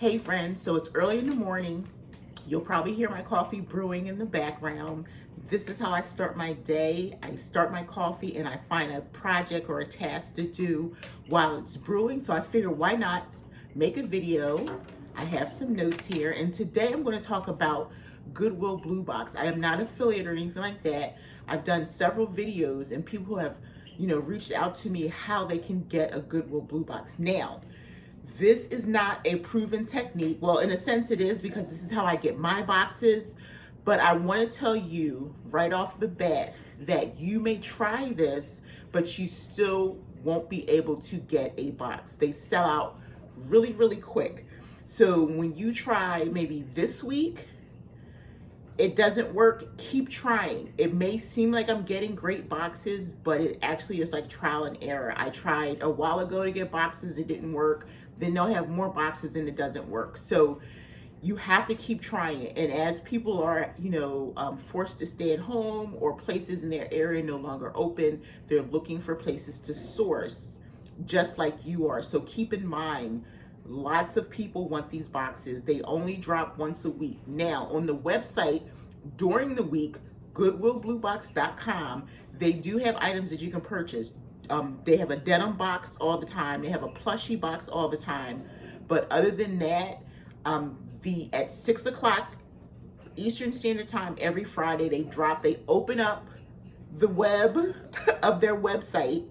Hey friends, so it's early in the morning. You'll probably hear my coffee brewing in the background. This is how I start my day. I start my coffee and I find a project or a task to do while it's brewing. So I figure why not make a video. I have some notes here and today I'm going to talk about Goodwill Bluebox. I am not affiliate or anything like that. I've done several videos and people have, reached out to me how they can get a Goodwill Bluebox. Now, this is not a proven technique. Well, in a sense it is because this is how I get my boxes, but I want to tell you right off the bat that you may try this, but you still won't be able to get a box. They sell out really, really quick. So when you try maybe this week, it doesn't work, keep trying. It may seem like I'm getting great boxes, but it actually is like trial and error. I tried a while ago to get boxes, it didn't work. Then they'll have more boxes and it doesn't work. So you have to keep trying it. And as people are, forced to stay at home or places in their area no longer open, they're looking for places to source, just like you are. So keep in mind, lots of people want these boxes. They only drop once a week. Now, on the website, during the week, goodwillbluebox.com, they do have items that you can purchase. They have a denim box all the time. They have a plushie box all the time. But other than that, at 6 o'clock Eastern Standard Time every Friday, they open up the web of their website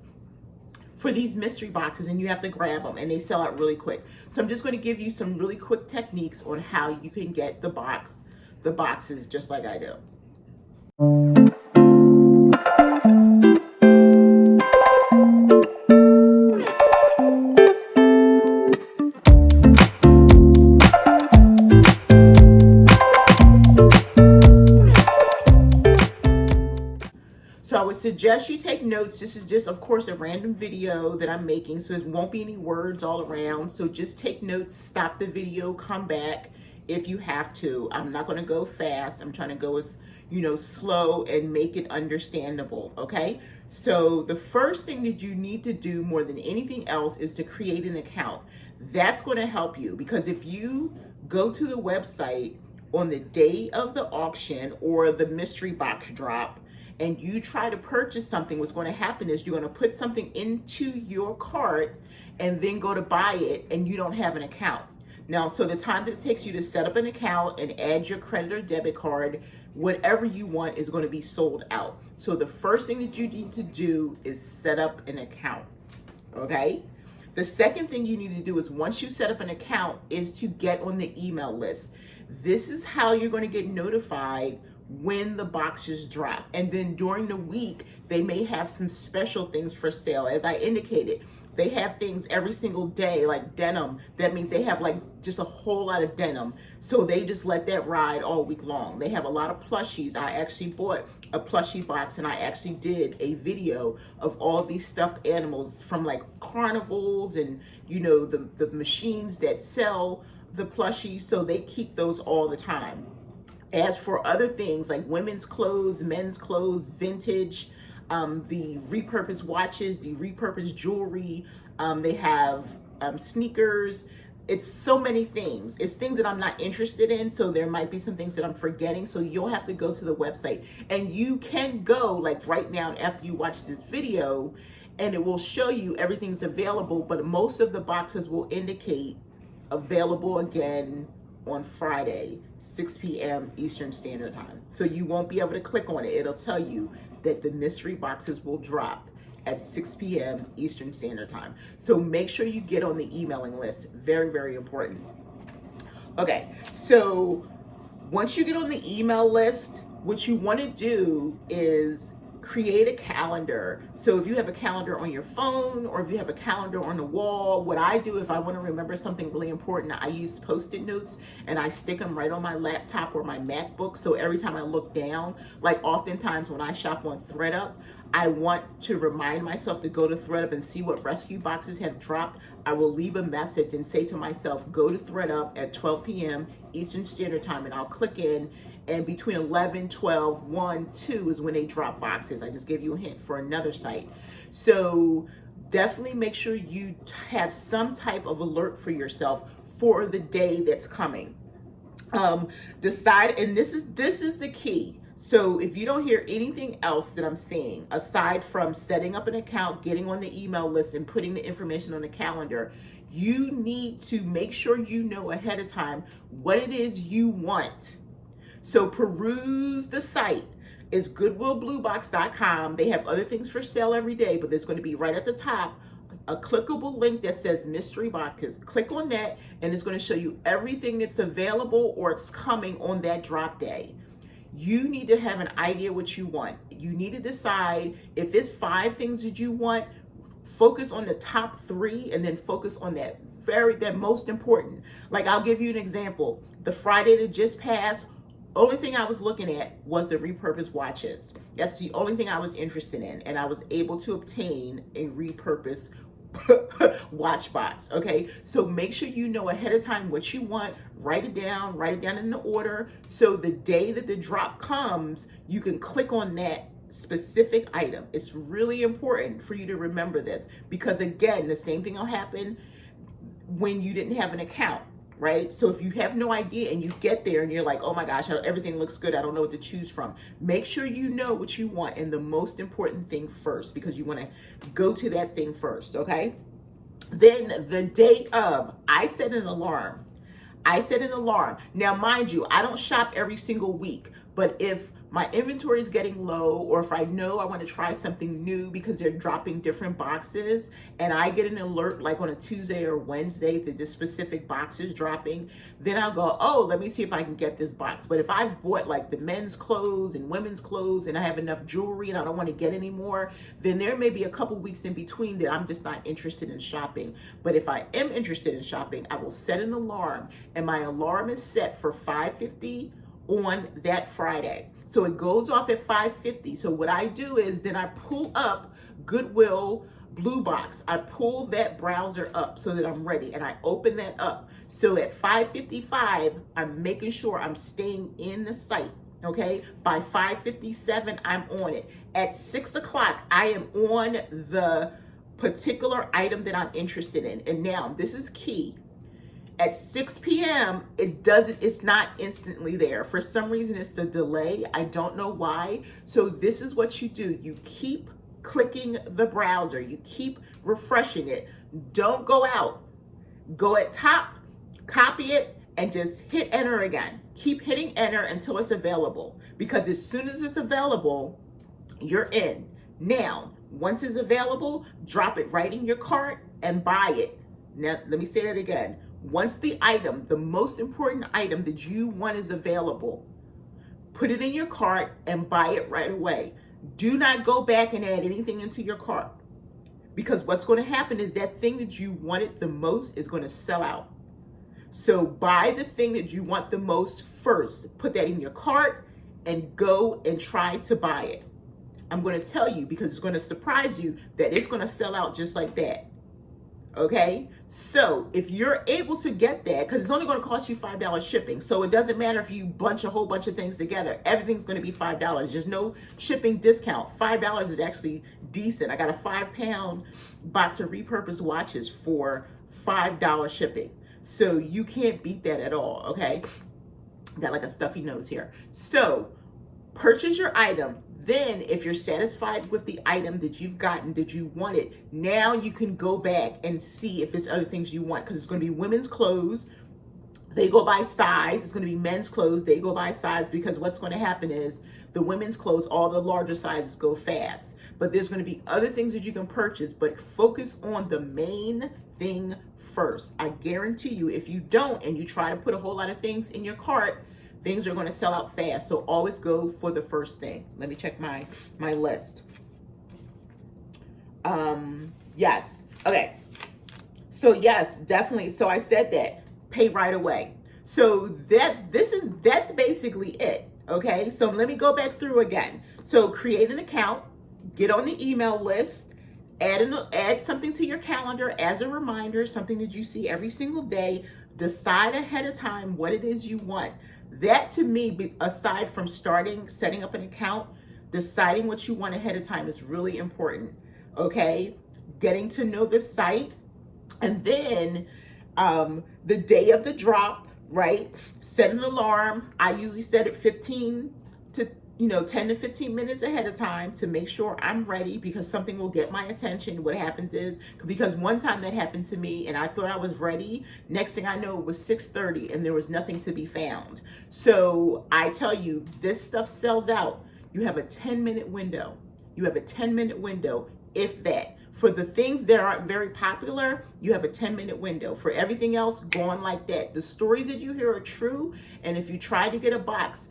for these mystery boxes and you have to grab them and they sell out really quick. So I'm just going to give you some really quick techniques on how you can get the boxes just like I do. So I would suggest you take notes. This is just, of course, a random video that I'm making, so there won't be any words all around. So just take notes, stop the video, come back if you have to. I'm not going to go fast. I'm trying to go as, slow and make it understandable, okay? So the first thing that you need to do more than anything else is to create an account. That's going to help you because if you go to the website on the day of the auction or the mystery box drop, and you try to purchase something, what's going to happen is you're going to put something into your cart and then go to buy it and you don't have an account. Now, so the time that it takes you to set up an account and add your credit or debit card, whatever you want is going to be sold out. So the first thing that you need to do is set up an account, okay? The second thing you need to do is once you set up an account is to get on the email list. This is how you're going to get notified when the boxes drop. And then during the week, they may have some special things for sale. As I indicated, they have things every single day, like denim. That means they have like just a whole lot of denim. So they just let that ride all week long. They have a lot of plushies. I actually bought a plushie box and I actually did a video of all these stuffed animals from like carnivals and, the machines that sell the plushies. So they keep those all the time. As for other things like women's clothes, men's clothes, vintage, the repurposed watches, the repurposed jewelry, they have sneakers. It's so many things. It's things that I'm not interested in, so there might be some things that I'm forgetting, so you'll have to go to the website. And you can go, like right now after you watch this video, and it will show you everything's available, but most of the boxes will indicate available again on Friday, 6 p.m. Eastern Standard Time. So you won't be able to click on it. It'll tell you that the mystery boxes will drop at 6 p.m. Eastern Standard Time. So make sure you get on the emailing list. Very, very important. Okay, so once you get on the email list, what you want to do is create a calendar. So if you have a calendar on your phone or if you have a calendar on the wall, what I do if I want to remember something really important, I use Post-it notes and I stick them right on my laptop or my MacBook. So every time I look down, like oftentimes when I shop on ThredUp, I want to remind myself to go to ThredUp and see what rescue boxes have dropped. I will leave a message and say to myself, go to ThredUp at 12 p.m. Eastern Standard Time, and I'll click in, and between 11, 12, 1, 2 is when they drop boxes. I just gave you a hint for another site. So definitely make sure you have some type of alert for yourself for the day that's coming. Decide, and this is the key. So if you don't hear anything else that I'm saying, aside from setting up an account, getting on the email list, and putting the information on the calendar, you need to make sure you know ahead of time what it is you want. So peruse the site. It's goodwillbluebox.com. They have other things for sale every day, but there's going to be right at the top a clickable link that says mystery boxes. Click on that and it's going to show you everything that's available or it's coming on that drop day. You need to have an idea what you want. You need to decide if it's 5 things that you want, focus on the top 3 and then focus on that most important. Like, I'll give you an example. The Friday that just passed, only thing I was looking at was the repurposed watches. That's the only thing I was interested in, and I was able to obtain a repurposed watch box. Okay, so make sure you know ahead of time what you want. Write it down in the order, so the day that the drop comes, you can click on that specific item. It's really important for you to remember this, because again, the same thing will happen when you didn't have an account, right? So if you have no idea and you get there and you're like, oh my gosh, everything looks good, I don't know what to choose from. Make sure you know what you want, and the most important thing first, because you want to go to that thing first, okay? Then the day of, I set an alarm. Now, mind you, I don't shop every single week, but if my inventory is getting low, or if I know I want to try something new because they're dropping different boxes, and I get an alert like on a Tuesday or Wednesday that this specific box is dropping, then I'll go, oh, let me see if I can get this box. But if I've bought like the men's clothes and women's clothes and I have enough jewelry and I don't want to get any more, then there may be a couple weeks in between that I'm just not interested in shopping. But if I am interested in shopping, I will set an alarm, and my alarm is set for 5:50 on that Friday. So it goes off at 5:50. So what I do is then I pull up Goodwill Bluebox. I pull that browser up so that I'm ready, and I open that up. So at 5:55, I'm making sure I'm staying in the site. Okay, by 5:57, I'm on it. At 6 o'clock, I am on the particular item that I'm interested in. And now this is key. At 6 p.m., it's not instantly there. For some reason, it's a delay. I don't know why. So this is what you do. You keep clicking the browser. You keep refreshing it. Don't go out. Go at top, copy it, and just hit enter again. Keep hitting enter until it's available, because as soon as it's available, you're in. Now, once it's available, drop it right in your cart and buy it. Now, let me say that again. Once the item, the most important item that you want is available, put it in your cart and buy it right away. Do not go back and add anything into your cart, because what's going to happen is that thing that you wanted the most is going to sell out. So buy the thing that you want the most first. Put that in your cart and go and try to buy it. I'm going to tell you, because it's going to surprise you, that it's going to sell out just like that. Okay, so if you're able to get that, because it's only going to cost you $5 shipping, so it doesn't matter if you bunch a whole bunch of things together, everything's going to be $5. There's no shipping discount. $5 is actually decent. I got a 5-pound box of repurposed watches for $5 shipping, so you can't beat that at all. Okay, got like a stuffy nose here. So purchase your item. Then if you're satisfied with the item that you've gotten, that you wanted, now you can go back and see if there's other things you want, because it's going to be women's clothes. They go by size. It's going to be men's clothes. They go by size, because what's going to happen is the women's clothes, all the larger sizes go fast. But there's going to be other things that you can purchase, but focus on the main thing first. I guarantee you, if you don't and you try to put a whole lot of things in your cart, things are going to sell out fast. So always go for the first thing. Let me check my list. Yes. Okay. So yes, definitely. So I said that. Pay right away. So that's basically it. Okay. So let me go back through again. So create an account, get on the email list, add something to your calendar as a reminder, something that you see every single day. Decide ahead of time what it is you want. That, to me, aside from setting up an account, deciding what you want ahead of time is really important. Okay, getting to know the site, and then the day of the drop, right? Set an alarm. I usually set it 15 to 10 to 15 minutes ahead of time to make sure I'm ready, because something will get my attention. What happens is, because one time that happened to me and I thought I was ready, next thing I know it was 6:30 and there was nothing to be found. So I tell you, this stuff sells out. You have a 10-minute window. You have a 10-minute window, if that. For the things that aren't very popular, you have a 10-minute window. For everything else, gone like that. The stories that you hear are true, and if you try to get a box,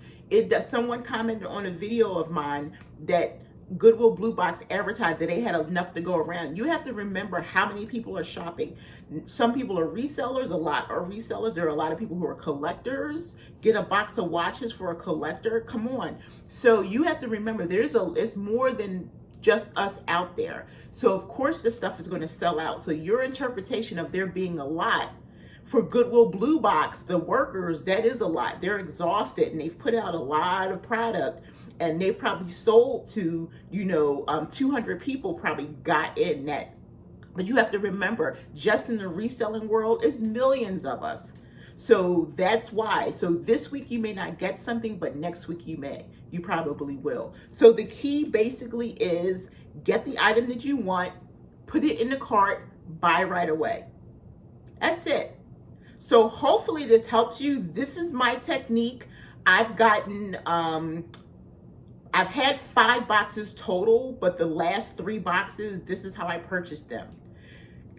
someone commented on a video of mine that Goodwill Bluebox advertised that they had enough to go around. You have to remember how many people are shopping. Some people are resellers, a lot are resellers. There are a lot of people who are collectors. Get a box of watches for a collector. Come on. So you have to remember it's more than just us out there. So of course this stuff is going to sell out. So your interpretation of there being a lot, for Goodwill Bluebox, the workers, that is a lot. They're exhausted and they've put out a lot of product, and they've probably sold to 200 people probably got in that. But you have to remember, just in the reselling world, it's millions of us. So that's why. So this week you may not get something, but next week you may. You probably will. So the key basically is get the item that you want, put it in the cart, buy right away. That's it. So hopefully this helps you. This is my technique. I've had 5 boxes total, but the last 3 boxes, this is how I purchased them.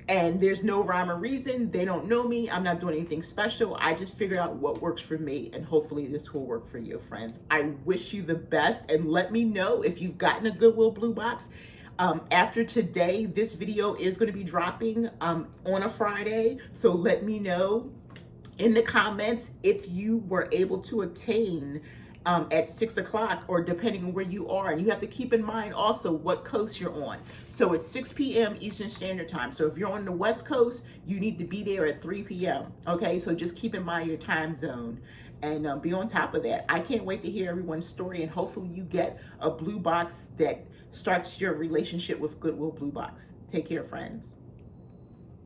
And there's no rhyme or reason. They don't know me. I'm not doing anything special. I just figured out what works for me, and hopefully this will work for you, friends. I wish you the best, and let me know if you've gotten a Goodwill Blue Box. After today, this video is going to be dropping on a Friday. So let me know in the comments if you were able to attain at 6 o'clock, or depending on where you are. And you have to keep in mind also what coast you're on. So it's 6 p.m. Eastern Standard Time. So if you're on the West Coast, you need to be there at 3 p.m. Okay, so just keep in mind your time zone and be on top of that. I can't wait to hear everyone's story, and hopefully you get a blue box that starts your relationship with Goodwill Blue Box. Take care, friends.